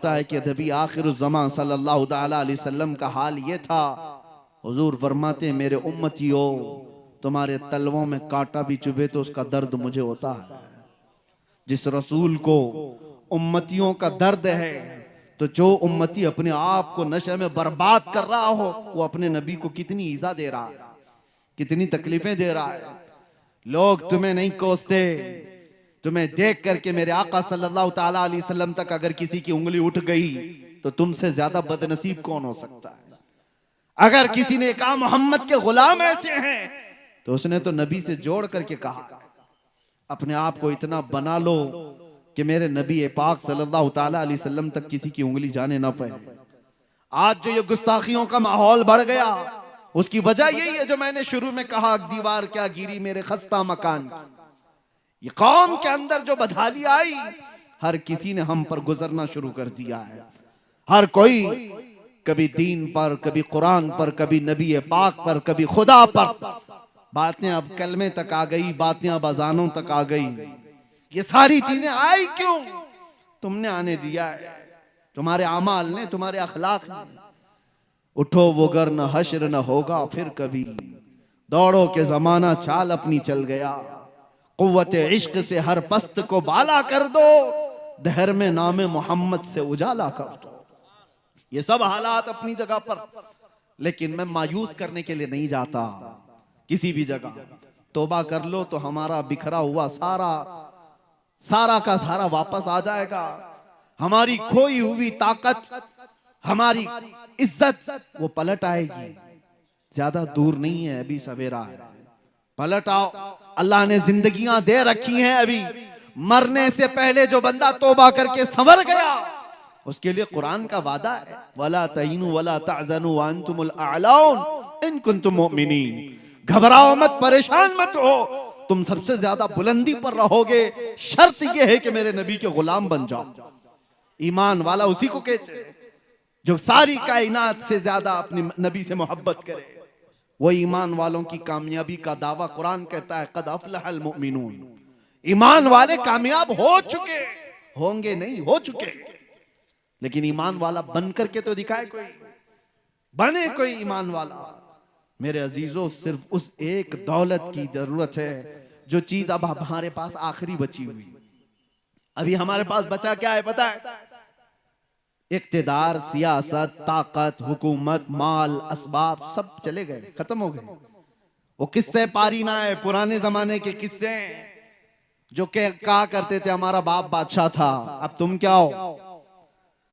होता है कि नबी आखिरुज़्ज़मान सल्लल्लाहु ताला अलैहि वसल्लम का हाल ये था। हुजूर फरमाते हैं, मेरे उम्मतियों, तुम्हारे तलवों में कांटा भी चुभे तो उसका दर्द मुझे होता है। जिस रसूल को उम्मतियों का दर्द है, तो जो उम्मती अपने आप को नशे में बर्बाद कर रहा हो, वो अपने नबी को कितनी ईजा दे रहा है, कितनी तकलीफें दे रहा है। लोग तुम्हें नहीं कोसते, तुम्हें देख करके मेरे आका सल्लल्लाहु ताला अलैहि वसल्लम तक अगर किसी की उंगली उठ गई तो तुमसे ज्यादा बदनसीब कौन हो सकता है। अगर किसी ने कहा मोहम्मद के गुलाम ऐसे हैं, तो उसने तो नबी से जोड़ करके कहा, अपने आप को इतना बना लो कि मेरे नबी पाक सल्लल्लाहु ताला अलैहि वसल्लम तक किसी की उंगली जाने ना पाए। आज जो ये गुस्ताखियों का माहौल बढ़ गया, उसकी वजह यही है जो मैंने शुरू में कहा, दीवार क्या गिरी मेरे खस्ता मकान की। ये कौम के अंदर जो बदहाली आई, हर किसी ने हम पर गुजरना शुरू कर दिया है। हर कोई कभी दीन पर, कभी कुरान पर, कभी नबी पाक पर, कभी खुदा पर। बातें अब कलमे तक आ गई, बातें अब अजानों तक आ गई। ये सारी चीजें आई क्यों? तुमने आने दिया है, तुम्हारे अमाल ने, तुम्हारे अखलाक ने। उठो वो गर न हश्र न होगा फिर कभी, दौड़ो के जमाना चाल अपनी चल गया। कुव्वत इश्क से हर पस्त को बाला कर दो, दहर में नामे मोहम्मद से उजाला कर दो। ये सब हालात अपनी जगह पर, लेकिन मैं मायूस करने के लिए नहीं जाता किसी भी जगह। तौबा कर लो तो हमारा बिखरा हुआ सारा का सारा वापस आ जाएगा। हमारी खोई हुई ताकत, हमारी इज्जत, वो पलट आएगी। ज्यादा दूर नहीं है, अभी सवेरा है, पलट आओ। अल्लाह ने जिंदगियां दे रखी हैं, अभी मरने से पहले जो बंदा तौबा करके संवर गया, उसके लिए कुरान का वादा है, वला तहीनु वला तहज़नु व अंतुमुल अअलौन इन कुंतुम मुमिनीन। घबराओ मत, परेशान मत हो, तुम सबसे ज्यादा बुलंदी पर रहोगे। शर्त यह है कि मेरे नबी के गुलाम बन जाओ। ईमान वाला उसी को कहते हैं जो सारी कायनात से ज्यादा अपने नबी से मोहब्बत करे। वो ईमान वालों की कामयाबी का दावा कुरान कहता है, कद अफलहल मुमिनून। ईमान वाले कामयाब हो चुके, होंगे नहीं, हो चुके। लेकिन ईमान वाला बन करके तो दिखाए कोई, बने कोई ईमान वाला। मेरे अजीजों, सिर्फ उस एक दौलत की जरूरत है, जो चीज अब हमारे पास आखिरी बची हुई। अभी हमारे पास बचा क्या है पता है? इक्तिदार, सियासत, ताकत, हुकूमत, माल, असबाब सब चले गए, खत्म हो गए। वो किस्से पारी ना है, पुराने जमाने के किस्से जो कहा करते थे हमारा बाप बादशाह था, अब तुम क्या हो।